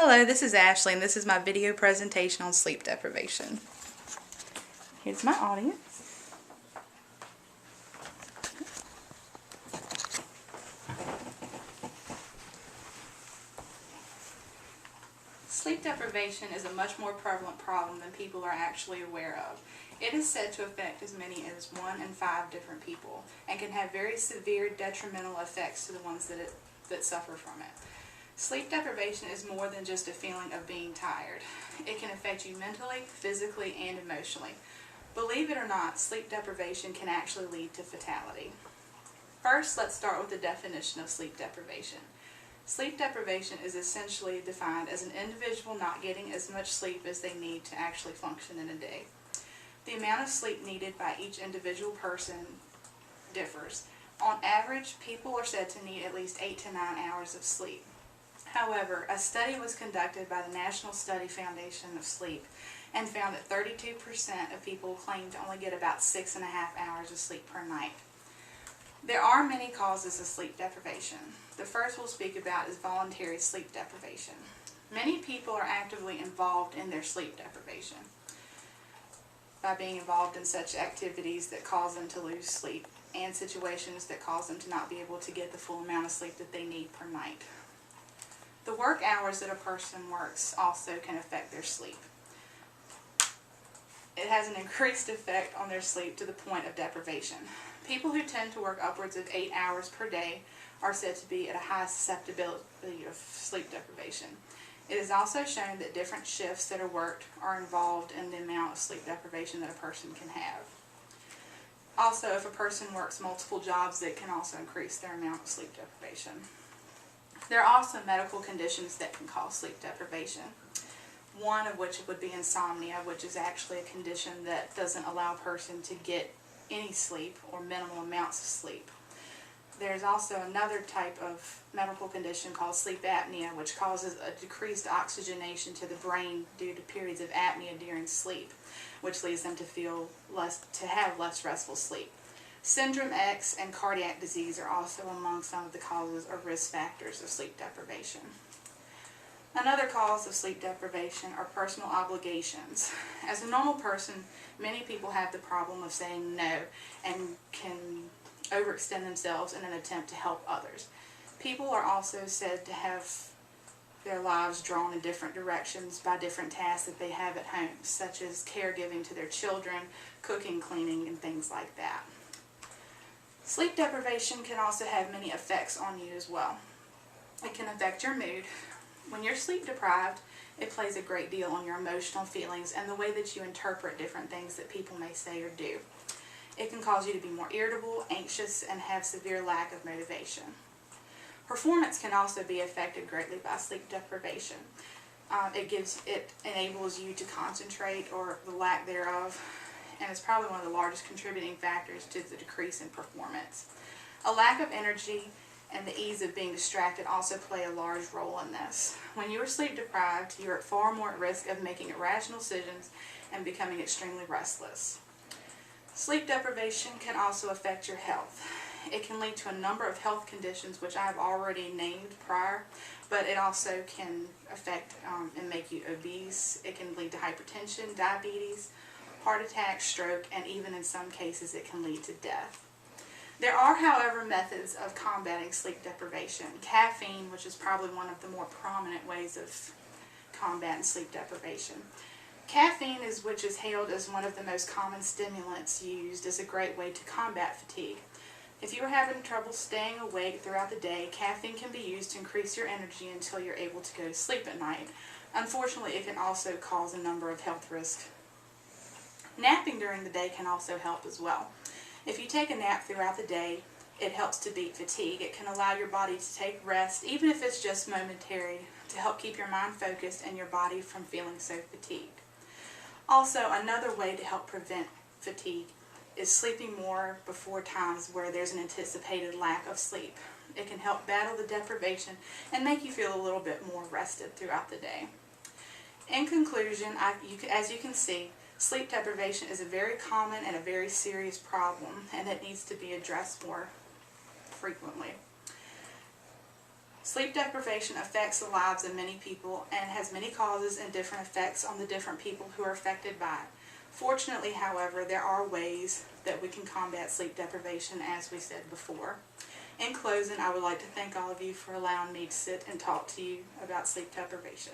Hello, this is Ashley, and this is my video presentation on sleep deprivation. Here's my audience. Sleep deprivation is a much more prevalent problem than people are actually aware of. It is said to affect as many as 1 in 5 different people and can have very severe detrimental effects to the ones that suffer from it. Sleep deprivation is more than just a feeling of being tired. It can affect you mentally, physically, and emotionally. Believe it or not, sleep deprivation can actually lead to fatality. First, let's start with the definition of sleep deprivation. Sleep deprivation is essentially defined as an individual not getting as much sleep as they need to actually function in a day. The amount of sleep needed by each individual person differs. On average, people are said to need at least 8 to 9 hours of sleep. However, a study was conducted by the National Study Foundation of Sleep and found that 32% of people claim to only get about 6.5 hours of sleep per night. There are many causes of sleep deprivation. The first we'll speak about is voluntary sleep deprivation. Many people are actively involved in their sleep deprivation by being involved in such activities that cause them to lose sleep and situations that cause them to not be able to get the full amount of sleep that they need per night. The work hours that a person works also can affect their sleep. It has an increased effect on their sleep to the point of deprivation. People who tend to work upwards of 8 hours per day are said to be at a high susceptibility of sleep deprivation. It is also shown that different shifts that are worked are involved in the amount of sleep deprivation that a person can have. Also, if a person works multiple jobs, it can also increase their amount of sleep deprivation. There are also medical conditions that can cause sleep deprivation. One of which would be insomnia, which is actually a condition that doesn't allow a person to get any sleep or minimal amounts of sleep. There's also another type of medical condition called sleep apnea, which causes a decreased oxygenation to the brain due to periods of apnea during sleep, which leads them to have less restful sleep. Syndrome X and cardiac disease are also among some of the causes or risk factors of sleep deprivation. Another cause of sleep deprivation are personal obligations. As a normal person, many people have the problem of saying no and can overextend themselves in an attempt to help others. People are also said to have their lives drawn in different directions by different tasks that they have at home, such as caregiving to their children, cooking, cleaning, and things like that. Sleep deprivation can also have many effects on you as well. It can affect your mood. When you're sleep deprived, it plays a great deal on your emotional feelings and the way that you interpret different things that people may say or do. It can cause you to be more irritable, anxious, and have severe lack of motivation. Performance can also be affected greatly by sleep deprivation. It enables you to concentrate or the lack thereof, and it's probably one of the largest contributing factors to the decrease in performance. A lack of energy and the ease of being distracted also play a large role in this. When you are sleep deprived, you are far more at risk of making irrational decisions and becoming extremely restless. Sleep deprivation can also affect your health. It can lead to a number of health conditions which I have already named prior, but it also can affect and make you obese. It can lead to hypertension, diabetes, heart attack, stroke, and even in some cases it can lead to death. There are, however, methods of combating sleep deprivation. Caffeine, which is probably one of the more prominent ways of combating sleep deprivation. Caffeine, which is hailed as one of the most common stimulants used, is a great way to combat fatigue. If you are having trouble staying awake throughout the day, caffeine can be used to increase your energy until you're able to go to sleep at night. Unfortunately, it can also cause a number of health risks. Napping during the day can also help as well. If you take a nap throughout the day, it helps to beat fatigue. It can allow your body to take rest, even if it's just momentary, to help keep your mind focused and your body from feeling so fatigued. Also, another way to help prevent fatigue is sleeping more before times where there's an anticipated lack of sleep. It can help battle the deprivation and make you feel a little bit more rested throughout the day. In conclusion, as you can see, sleep deprivation is a very common and a very serious problem, and it needs to be addressed more frequently. Sleep deprivation affects the lives of many people and has many causes and different effects on the different people who are affected by it. Fortunately, however, there are ways that we can combat sleep deprivation, as we said before. In closing, I would like to thank all of you for allowing me to sit and talk to you about sleep deprivation.